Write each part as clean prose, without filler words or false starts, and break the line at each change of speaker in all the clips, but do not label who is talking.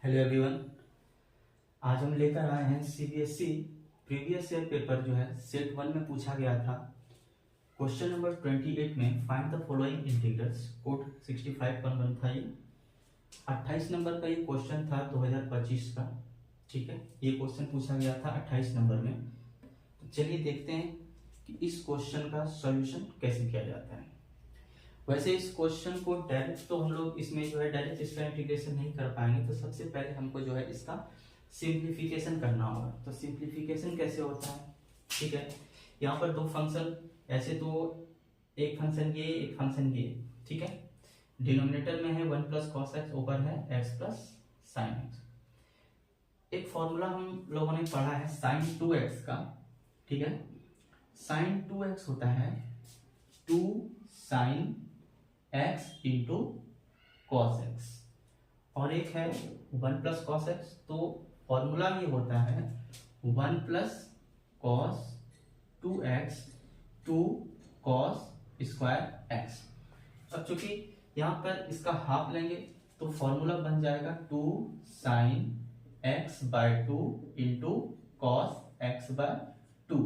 Hello everyone. आज हम लेकर आए हैं सीबीएसई प्रीवियस ईयर पेपर जो है सेट 1 में पूछा गया था। क्वेश्चन नंबर 28 में find the following integrals. Code 65.1 था। ये 28 नंबर का ये क्वेश्चन था 2025 का। ठीक है, ये क्वेश्चन पूछा गया था 28 नंबर में। तो चलिए देखते हैं कि इस क्वेश्चन का सॉल्यूशन कैसे किया जाता है। वैसे इस क्वेश्चन को डायरेक्ट तो हम लोग इसमें जो है डायरेक्ट इसका इंटीग्रेशन नहीं कर पाएंगे, तो सबसे पहले हमको जो है इसका सिंप्लीफिकेशन करना होगा। तो सिंप्लीफिकेशन कैसे होता है, ठीक है। यहाँ पर दो फंक्शन, ऐसे तो एक फंक्शन ये एक फंक्शन ये, ठीक है। डिनोमिनेटर में है 1 प्लस कॉस एक्स, ऊपर है x प्लस साइन एक्स। एक फॉर्मूला हम लोगों ने पढ़ा है साइन 2x का, ठीक है। साइन 2x होता है 2 sine x into cos x, और एक है 1 प्लस कॉस एक्स। तो फॉर्मूला ये होता है 1 plus cos 2x 2 cos square x. अब चूंकि यहाँ पर इसका हाफ लेंगे तो फॉर्मूला बन जाएगा 2 sine x by 2 into cos x by 2,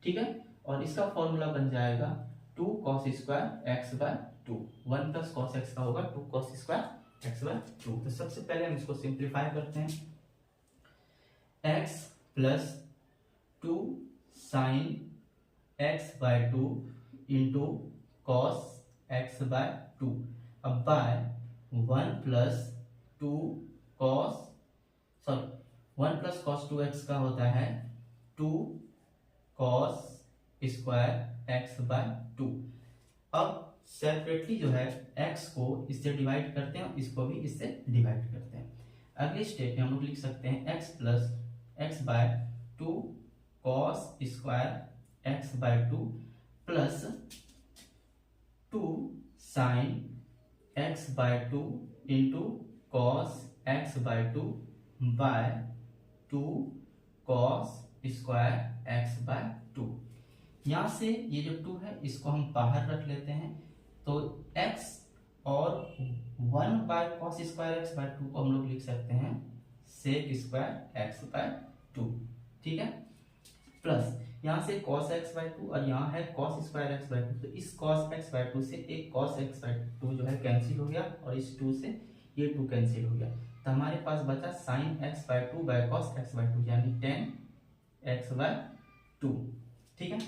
ठीक है। और इसका फॉर्मूला बन जाएगा 2 cos square x by 2। 1 plus cos x का होगा 2 कॉस स्क्वायर एक्स बाय 2। तो सबसे पहले हम इसको सिंप्लीफाई करते हैं। x plus 2 sine x by 2 into cos x by 2, अब by 1 plus 2 cos 1 plus cos 2x का होता है 2 कॉस स्क्वायर एक्स बाय 2। अब सेपरेटली जो है x को इससे डिवाइड करते हैं और इसको भी इससे डिवाइड करते हैं। अगले स्टेप में हम लोग लिख सकते हैं x plus x by 2 cos square x by 2 plus 2 sine x by 2 into cos x by 2 by 2 cos square x by 2। यहां से ये जो 2 है इसको हम बाहर रख लेते हैं, तो x और 1 by cos square x by 2 को हम लोग लिख सकते हैं सेक स्क्वायर एक्स बाय 2, ठीक है। प्लस यहां से कॉस एक्स बाय 2 और यहाँ है कॉस स्क्वायर एक्स बाय 2, तो इस कॉस एक्स बाय 2 से एक कॉस एक्स बाय 2 जो है कैंसिल हो गया और इस 2 से ये 2 कैंसिल हो गया। तो हमारे पास बचा sine x by 2 by cos x by 2 यानी 10 एक्स बाय 2, ठीक है।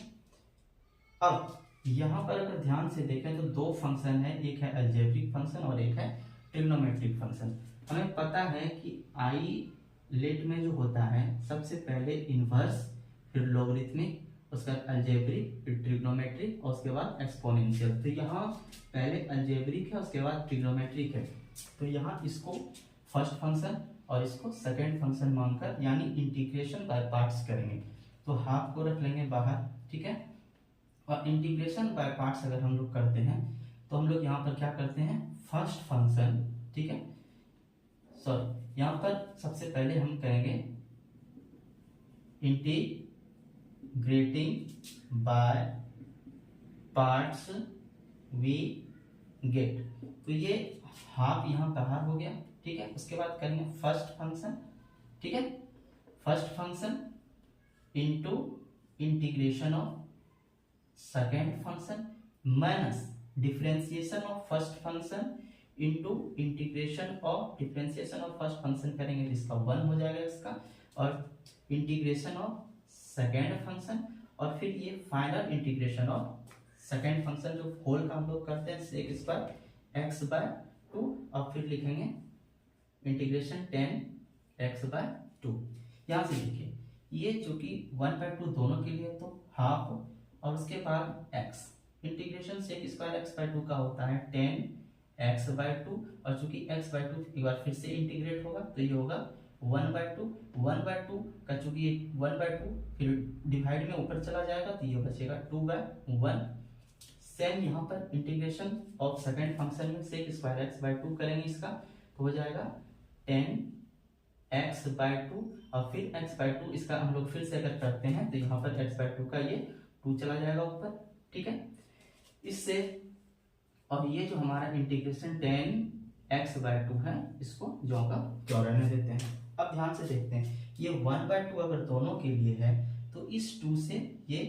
अब यहाँ पर अगर ध्यान से देखें तो दो फंक्शन है, एक है अलजेब्रिक फंक्शन और एक है ट्रिग्नोमेट्रिक फंक्शन। हमें पता है कि आई लेट में जो होता है सबसे पहले इनवर्स, फिर लोगरिथमिक, उसके बाद अलजेब्रिक, फिर ट्रिग्नोमेट्रिक और उसके बाद एक्सपोनेंशियल। तो यहाँ पहले अलजेब्रिक है उसके बाद ट्रिग्नोमेट्रिक है, तो यहाँ इसको फर्स्ट फंक्शन और इसको सेकेंड फंक्शन मानकर यानी इंटीग्रेशन बाय पार्ट्स करेंगे। तो हाफ को रख लेंगे बाहर, ठीक है। और इंटीग्रेशन बाय पार्ट्स अगर हम लोग करते हैं तो हम लोग यहाँ पर क्या करते हैं फर्स्ट फंक्शन, ठीक है। सॉरी, यहाँ पर सबसे पहले हम करेंगे integrating by parts we get, तो ये हाफ यहाँ बाहर हो गया, ठीक है। उसके बाद करेंगे फर्स्ट फंक्शन, ठीक है। First function into integration of second function minus differentiation of first function into integration of differentiation of first function करेंगे तो इसका 1 हो जाएगा इसका, और इंटीग्रेशन ऑफ सेकेंड फंक्शन, और फिर ये final integration of second function जो होल का हम लोग करते हैं सेक स्क्वायर एक्स बाय 2, और फिर लिखेंगे इंटीग्रेशन 10 एक्स बाय 2। यहाँ से देखिए ये चूंकि 1/2 दोनों के लिए तो हाफ, और उसके बाद x integration sec square x by 2 का होता है 10 एक्स बाय 2, और चूंकि x बाय 2 एक बार फिर से इंटीग्रेट होगा तो ये होगा 1/2। 1/2 का चूंकि 1/2 फिर डिवाइड में ऊपर चला जाएगा तो ये बचेगा 2/1। सेम यहाँ पर इंटीग्रेशन ऑफ सेकेंड फंक्शन में सेक स्क्वायर एक्स बाय 2 करेंगे इसका, तो हो जाएगा 10 एक्स बाय 2, और फिर x बाय 2 इसका हम लोग फिर से अगर करते हैं तो यहाँ पर x बाय 2 का ये 2 चला जाएगा ऊपर, ठीक है। इससे अब ये जो हमारा इंटीग्रेशन 10 x/2 है, इसको ज्यों का त्यों रहने देते हैं। अब ध्यान से देखते हैं, ये 1/2 अगर दोनों के लिए है तो इस 2 से ये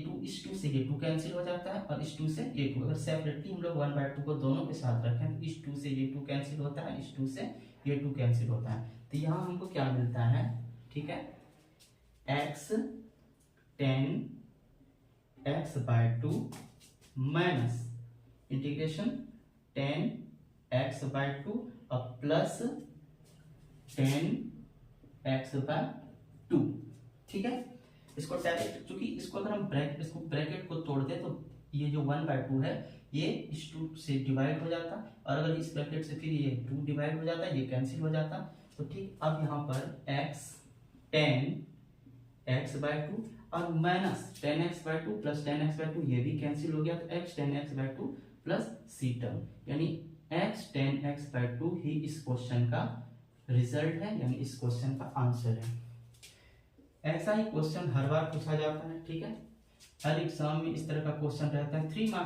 2, इस 2 से ये 2 कैंसिल हो जाता है और इस 2 से ये 2। अगर सेपरेटली हम लोग 1/2 को दोनों के साथ रखें तो इस 2 से ये 2 कैंसिल होता है, इस 2 से ये 2 कैंसिल होता है। तो यहाँ हमको क्या मिलता है, ठीक है, x tan x/2 minus integration tan x/2 और प्लस tan x/2, ठीक है। इसको डायरेक्ट, चूंकि इसको अगर हम ब्रैकेट को तोड़ दे तो ये जो 1/2 है ये इस 2 से डिवाइड हो जाता, और अगर इस ब्रैकेट से फिर ये 2 डिवाइड हो जाता, ये कैंसिल हो जाता। तो ठीक, अब यहाँ पर x tan x/2 और minus tan x/2 plus tan x/2 ये भी कैंसिल हो गया, तो x tan x/2 plus c term, यानी x tan x/2 ही इस क्वेश्चन का रिजल्ट है, यानी इस क्वेश्चन का आंसर है। ऐसा ही क्वेश्चन हर बार पूछा जाता है, ठीक है, हर एग्जाम में इस तरह का क्वेश्चन रहता है। 3 मार्क्स